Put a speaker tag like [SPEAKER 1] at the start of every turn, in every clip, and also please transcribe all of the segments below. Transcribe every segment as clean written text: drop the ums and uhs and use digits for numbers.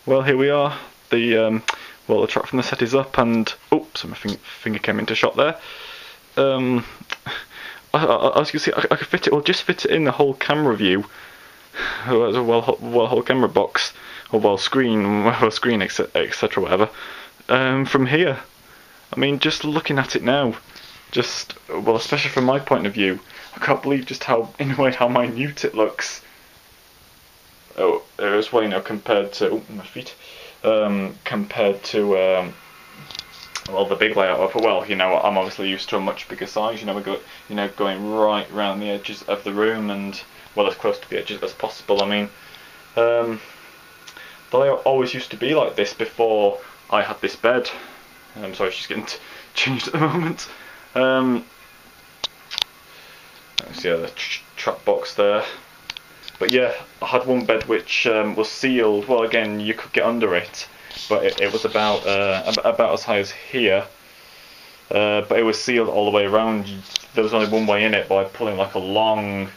[SPEAKER 1] Well, here we are. The track from the set is up, and oops, my finger came into shot there. As you can see, I could fit it, or just fit it in the whole camera view, whole camera box, or screen, etc. Whatever. From here, I mean, just looking at it now, especially from my point of view, I can't believe just how minute it looks. Oh, as well, compared to my feet, compared to the big layout of I'm obviously used to a much bigger size. Going right around the edges of the room and as close to the edges as possible. I mean, the layout always used to be like this before I had this bed. I'm sorry, she's getting changed at the moment. See the trap box there. But yeah, I had one bed which was sealed. Well, again, you could get under it, but it was about as high as here. But it was sealed all the way around. There was only one way in it by pulling like a long.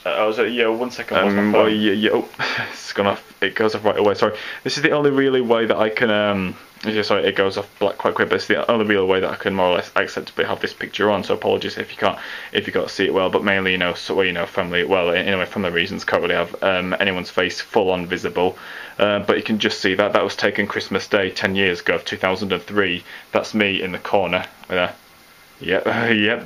[SPEAKER 1] One second. It's gone off. It goes off right away. Sorry. This is the only really way that I can. Sorry, it goes off black quite quick. But it's the only real way that I can more or less acceptably have this picture on. So apologies if you can't see it well. But mainly, family. Well, anyway, family reasons, can't really have anyone's face full on visible. But you can just see that was taken Christmas Day 10 years ago, 2003. That's me in the corner. Yep,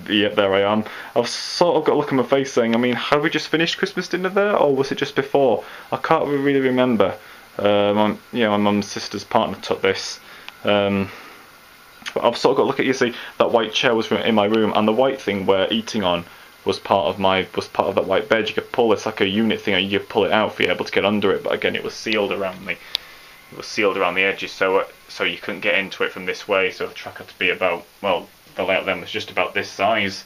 [SPEAKER 1] there I am. I've sort of got a look on my face saying, I mean, have we just finished Christmas dinner there, or was it just before? I can't really remember. My mum's sister's partner took this. But I've sort of got a look at, you see, that white chair was in my room, and the white thing we're eating on was part of that white bed. You could pull this like a unit thing, and you could pull it out for you able to get under it. But again, it was sealed around the edges, so you couldn't get into it from this way. So the track had to be about, the layout then was just about this size.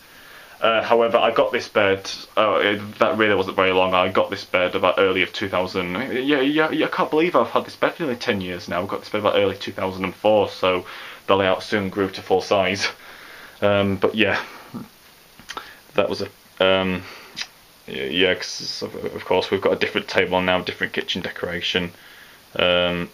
[SPEAKER 1] However, I got this bed. That really wasn't very long. I got this bed about early of 2000. I can't believe I've had this bed for nearly 10 years now. I got this bed about early 2004. So the layout soon grew to full size. But yeah, that was a. Cause of course we've got a different table now, different kitchen decoration. So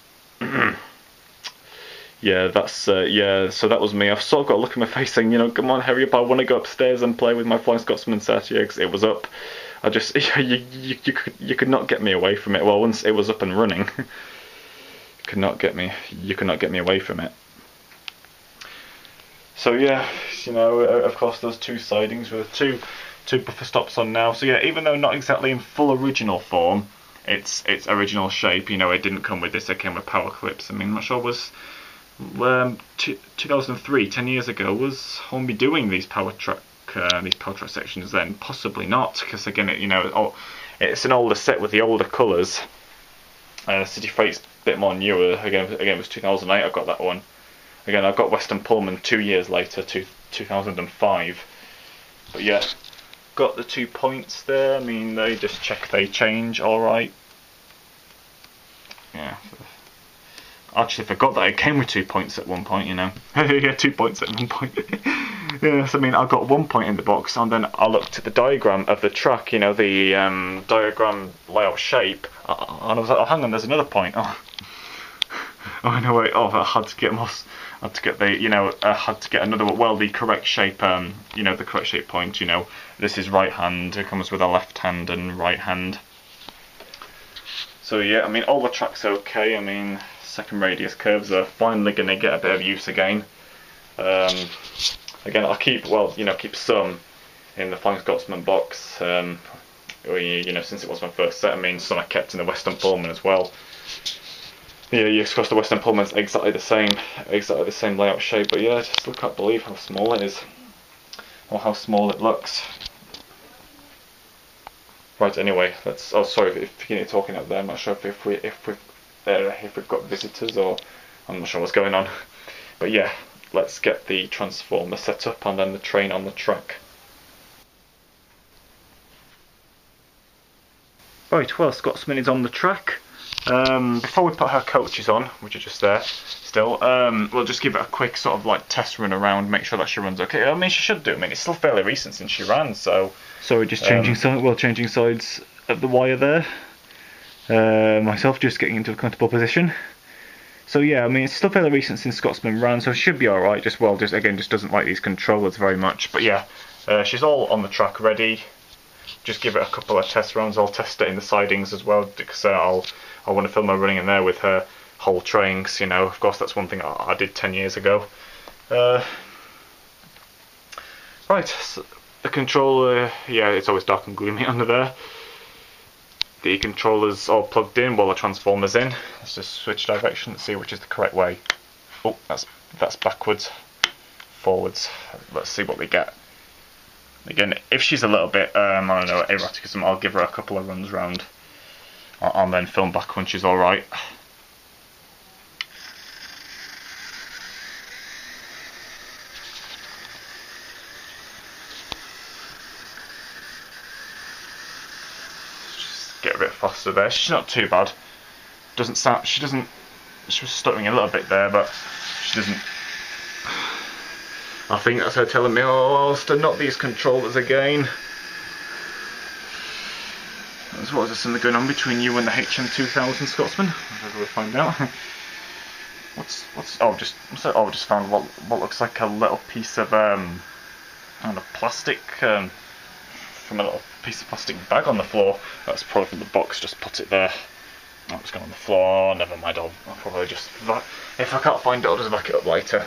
[SPEAKER 1] that was me. I've sort of got a look at my face saying, come on, hurry up, I want to go upstairs and play with my Flying Scotsman set. Yeah, 'cause it was up. You could not get me away from it. Well, once it was up and running, you could not get me away from it. So yeah, of course those two sidings with two buffer stops on now. So yeah, even though not exactly in full original form, its original shape, it didn't come with this. It came with power clips. I mean, I'm not sure was 2003, 10 years ago, was Hornby doing these power track sections then? Possibly not, because again, it's an older set with the older colours. City Freight's a bit more newer. Again, it was 2008. I got that one. Again, I got Western Pullman 2 years later, 2005. But yeah, got the 2 points there. I mean, they just check they change. All right. Yeah. I actually forgot that it came with 2 points at one point, Yeah, 2 points at one point. Yes, I mean, I got 1 point in the box, and then I looked at the diagram of the track, the diagram layout shape, and I was like, oh, hang on, there's another point. Oh no, wait, I had to get more. I had to get I had to get another one. Well, the correct shape, the correct shape point, this is right hand, it comes with a left hand and right hand. So yeah, I mean, all the track's okay. I mean, second radius curves are finally going to get a bit of use again. Again, I'll keep some in the Flying Scotsman box. Since it was my first set. I mean, some I kept in the Western Pullman as well. Yeah, of course the Western Pullman's exactly the same layout shape. But yeah, I just can't believe how small it is, or how small it looks. Right. Anyway, let's. Oh, sorry if you're talking up there. I'm not sure if we've got visitors, or I'm not sure what's going on. But yeah, let's get the transformer set up and then the train on the track. Right, well, Scotsman is on the track. Before we put her coaches on, which are just there still, we'll just give it a quick sort of like test run around, make sure that she runs okay. I mean, she should do. I mean, it's still fairly recent since she ran, so we're just changing sides of the wire there. myself just getting into a comfortable position. So yeah, I mean, it's still fairly recent since Scotsman ran, so it should be alright. Just doesn't like these controllers very much. But yeah, she's all on the track ready. Just give it a couple of test runs. I'll test it in the sidings as well, because I want to film her running in there with her whole trains. You know, of course, that's one thing I did 10 years ago. Right, so the controller, yeah, it's always dark and gloomy under there. The controller's all plugged in while the transformer's in. Let's just switch direction and see which is the correct way. Oh, that's backwards, forwards. Let's see what we get. Again, if she's a little bit, I don't know, erratic, I'll give her a couple of runs round. I'll then film back when she's alright. Get a bit faster there. She's not too bad. Doesn't sound. She was stuttering a little bit there, but she doesn't. I think that's her telling me, "Oh, Alistair, not these controllers again." What is there something going on between you and the HM2000 Scotsman? We'll find out. What's? Just found what looks like a little piece of plastic from a little piece of plastic bag on the floor. That's probably from the box. Just put it there. Oh, it's gone on the floor. Never mind. I'll probably just if I can't find it, I'll just back it up later.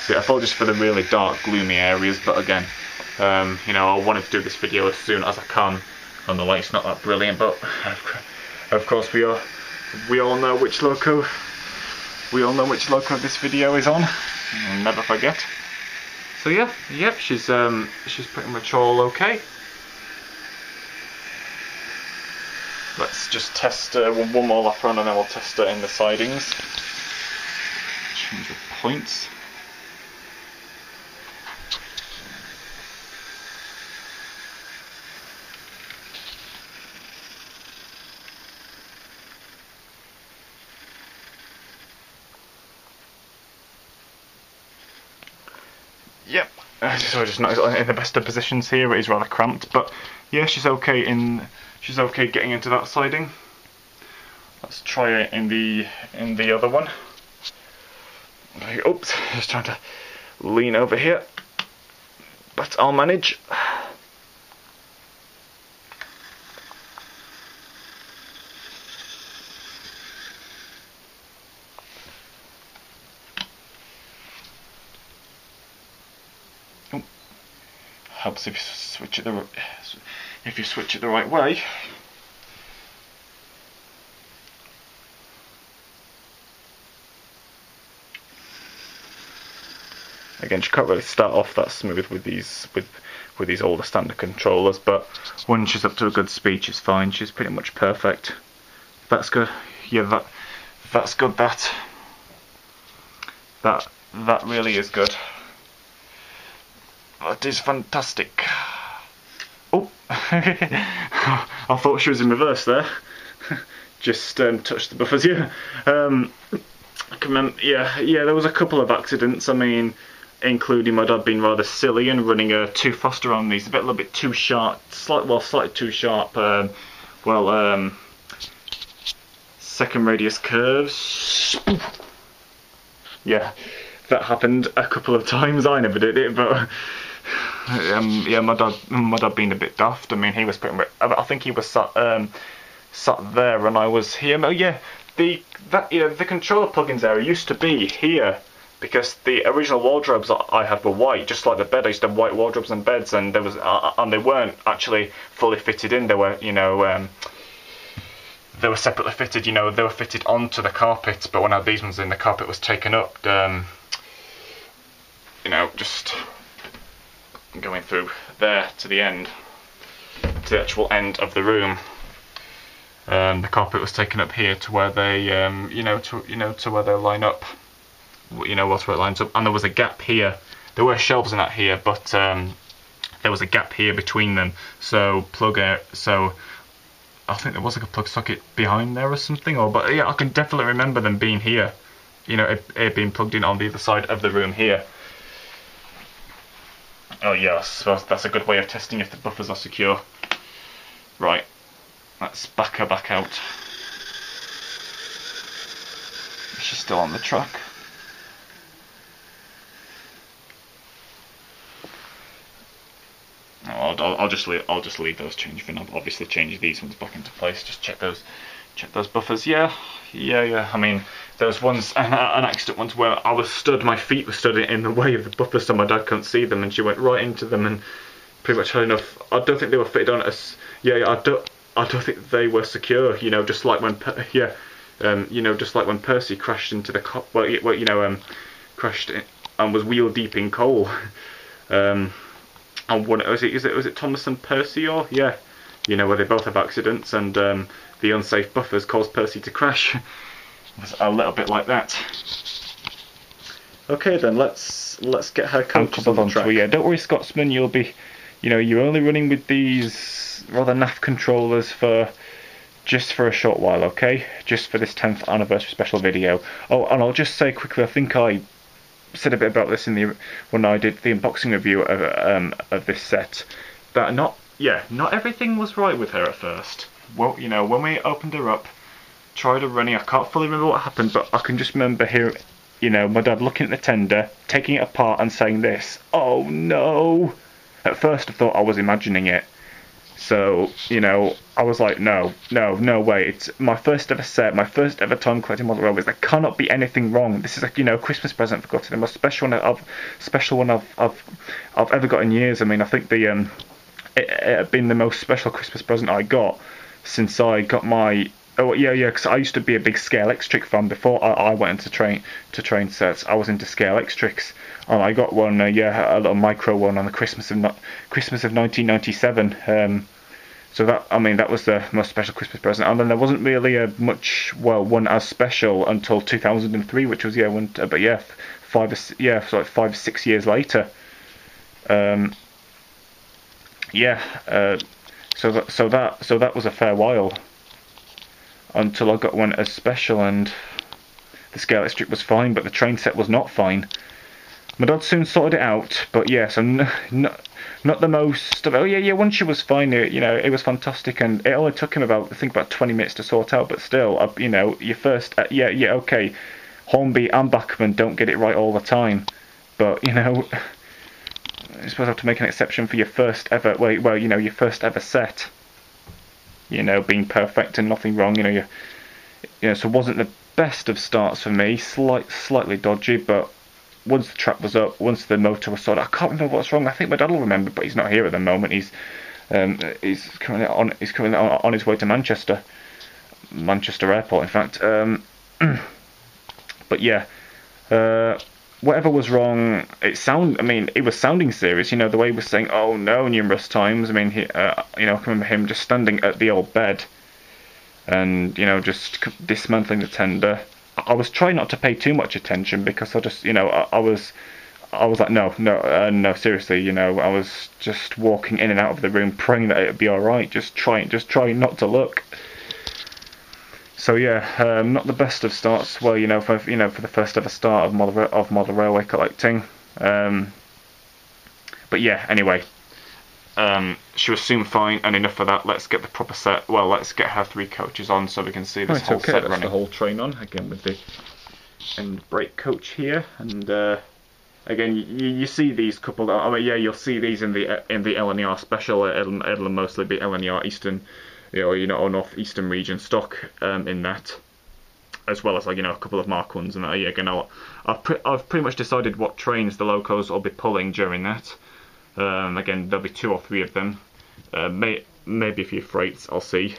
[SPEAKER 1] So yeah, I thought just for the really dark, gloomy areas, but again, you know, I wanted to do this video as soon as I can. And the light's not that brilliant, but of course we all know which loco this video is on. I'll never forget. So yeah, yep, she's pretty much all okay. Let's just test one more lap run and then we'll test it in the sidings. Change the points. Yep, so I just noticed in the best of positions here it is rather cramped, but yeah, she's okay getting into that siding. Let's try it in the other one. Oops, just trying to lean over here, but I'll manage. Helps if you switch it the right way. Again, she can't really start off that smooth with these older standard controllers, but when she's up to a good speed, she's fine. She's pretty much perfect. That's good. Yeah, that's good. That really is good. That is fantastic. Oh, I thought she was in reverse there. Just touched the buffers. Yeah, I can remember. Yeah. There was a couple of accidents. I mean, including my dad being rather silly and running too fast around these, a little bit too sharp, slightly too sharp. Second radius curves. Yeah, that happened a couple of times. I never did it, but. Yeah, my dad being a bit daft. I mean, he was pretty much. I think he was sat there, and I was here. Oh yeah, the controller plugins area used to be here because the original wardrobes that I had were white, just like the bed. I used to have white wardrobes and beds, and there was and they weren't actually fully fitted in. They were, they were separately fitted. You know, they were fitted onto the carpet. But when I had these ones in, the carpet was taken up. Just going through there to the end, to the actual end of the room. The carpet was taken up here to where they, to where they line up. What's where it lines up, and there was a gap here. There were shelves in that here, but there was a gap here between them. So so I think there was like a plug socket behind there or something. But yeah, I can definitely remember them being here. It being plugged in on the other side of the room here. Oh yeah, I suppose that's a good way of testing if the buffers are secure. Right, let's back her back out. She's still on the track. I'll just leave those changed for now. Obviously, change these ones back into place. Just check those buffers. Yeah. I mean, there was once an accident once where I was stood, my feet were stood in the way of the buffers, so my dad couldn't see them, and she went right into them and pretty much had enough. I don't think they were fitted on us. I don't think they were secure. You know, just like when just like when Percy crashed into the crashed and was wheel deep in coal. And was it Thomas and Percy, or where they both have accidents, and the unsafe buffers caused Percy to crash. It was a little bit like that. Okay then, let's get her coaches on the track. Yeah, don't worry, Scotsman. You'll be, you're only running with these rather naff controllers just for a short while, okay? Just for this 10th anniversary special video. Oh, and I'll just say quickly, I think I said a bit about this when I did the unboxing review of this set, that not everything was right with her at first. Well, when we opened her up, tried her running, I can't fully remember what happened, but I can just remember hearing, my dad looking at the tender, taking it apart and saying this, "Oh no!" At first I thought I was imagining it. So, I was like, no way. It's my first ever set, my first ever time collecting model railways. There cannot be anything wrong. This is a Christmas present for God, the most special one I've ever got in years. I mean, I think it had been the most special Christmas present I got since I got my. Oh yeah, because I used to be a big Scale X-Trick fan before I went into train sets. I was into Scale X-Tricks. I got one, a little micro one on the Christmas of 1997. So that was the most special Christmas present. And then there wasn't really one as special until 2003, which was 5 or 6 years later. So that was a fair while until I got one as special, and the Scale X-Trick was fine, but the train set was not fine. My dad soon sorted it out, but so not the most. Once she was fine, it was fantastic, and it only took him about 20 minutes to sort out. But still, your first, okay, Hornby and Bachmann don't get it right all the time, but you're supposed to have to make an exception for your first ever. Your first ever set. Being perfect and nothing wrong. So it wasn't the best of starts for me. Slightly dodgy, but once the track was up, once the motor was sorted, I can't remember what's wrong. I think my dad will remember, but he's not here at the moment. He's currently on his way to Manchester Airport, in fact. But whatever was wrong, it was sounding serious. The way he was saying "oh no" numerous times. I mean, I can remember him just standing at the old bed and just dismantling the tender. I was trying not to pay too much attention because I just, I was like, no, seriously, I was just walking in and out of the room, praying that it'd be all right, just trying not to look. So not the best of starts. Well, for the first ever start of model railway collecting. But anyway. She was soon fine, and enough of that. Let's get the proper set. Well, let's get her 3 coaches on so we can see this whole set running. That's the whole train on again with the end brake coach here, and again you see these coupled. You'll see these in the LNER special. It'll mostly be LNER Eastern, or North Eastern region stock in that, as well as a couple of Mark 1s and that. Again, I've pretty much decided what trains the locos will be pulling during that. Again, there'll be 2 or 3 of them. Maybe a few freights, I'll see.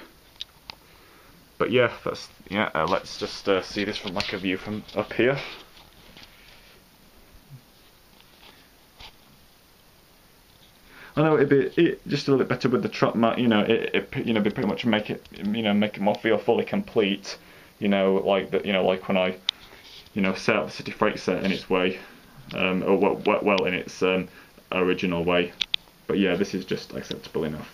[SPEAKER 1] But let's just see this from a view from up here. I know it'd be just a little bit better with the truck mat. Be pretty much make it more feel fully complete. Like when I set up the City Freight set in its way, or in its original way. But this is just acceptable enough.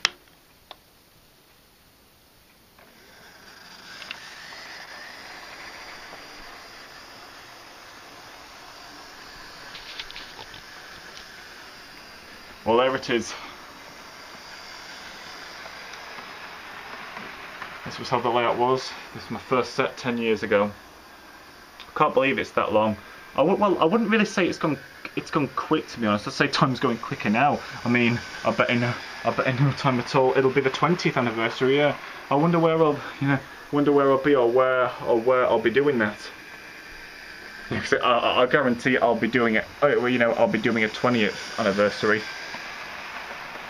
[SPEAKER 1] Well, there it is. This was how the layout was. This is my first set 10 years ago. I can't believe it's that long. I wouldn't really say it's gone quick, to be honest. I'd say time's going quicker now. I mean, I bet in no time at all it'll be the 20th anniversary. Yeah. I wonder where I'll be, or where I'll be doing that. I guarantee I'll be doing it. I'll be doing a 20th anniversary.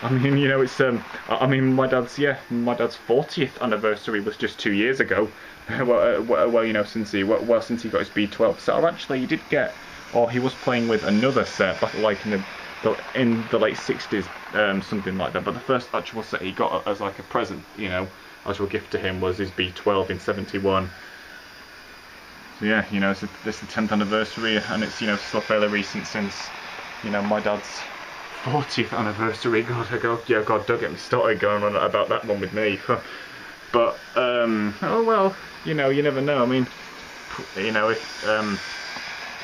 [SPEAKER 1] I mean, it's I mean, my dad's 40th anniversary was just 2 years ago. Since he got his B12 set, or actually he did get, or he was playing with another set, but like in the late 60s, something like that. But the first actual set he got as like a present, actual gift to him, was his B12 in '71. So yeah, this is the 10th anniversary, and it's still fairly recent since my dad's 40th anniversary. God, don't get me started going on about that one with me. But oh well, you never know. I mean, if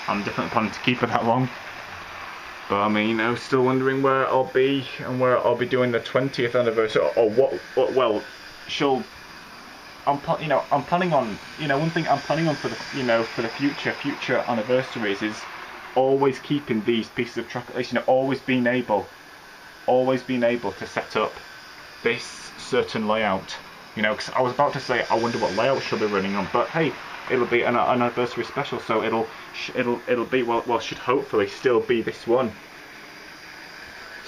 [SPEAKER 1] I'm definitely planning to keep it that long. But I mean, still wondering where I'll be and where I'll be doing the 20th anniversary, or what. Well, I'm planning on, one thing I'm planning on for the future anniversaries is always keeping these pieces of track, at least, always being able to set up this certain layout, because I was about to say I wonder what layout should be running on, but hey, it'll be an anniversary special, so it'll be, well, should hopefully still be this one.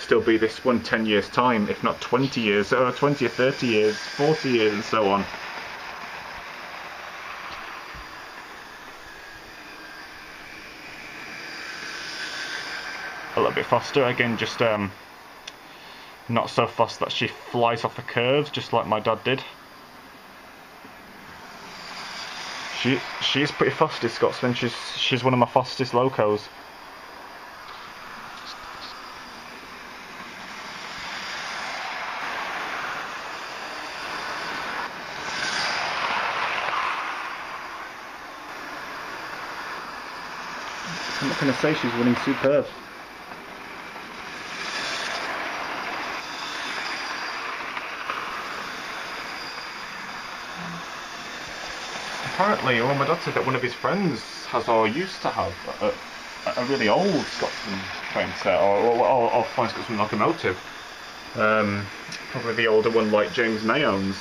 [SPEAKER 1] 10 years time, if not 20 years, 20 or 30 years, 40 years, and so on. A little bit faster, again, just not so fast that she flies off the curves, just like my dad did. She is pretty fast, this Scotsman. She's one of my fastest locos. I'm not going to say she's running superb. Apparently, my dad said that one of his friends has, or used to have, a really old Scotsman train set, or fine Scotsman locomotive. Probably the older one like James May owns.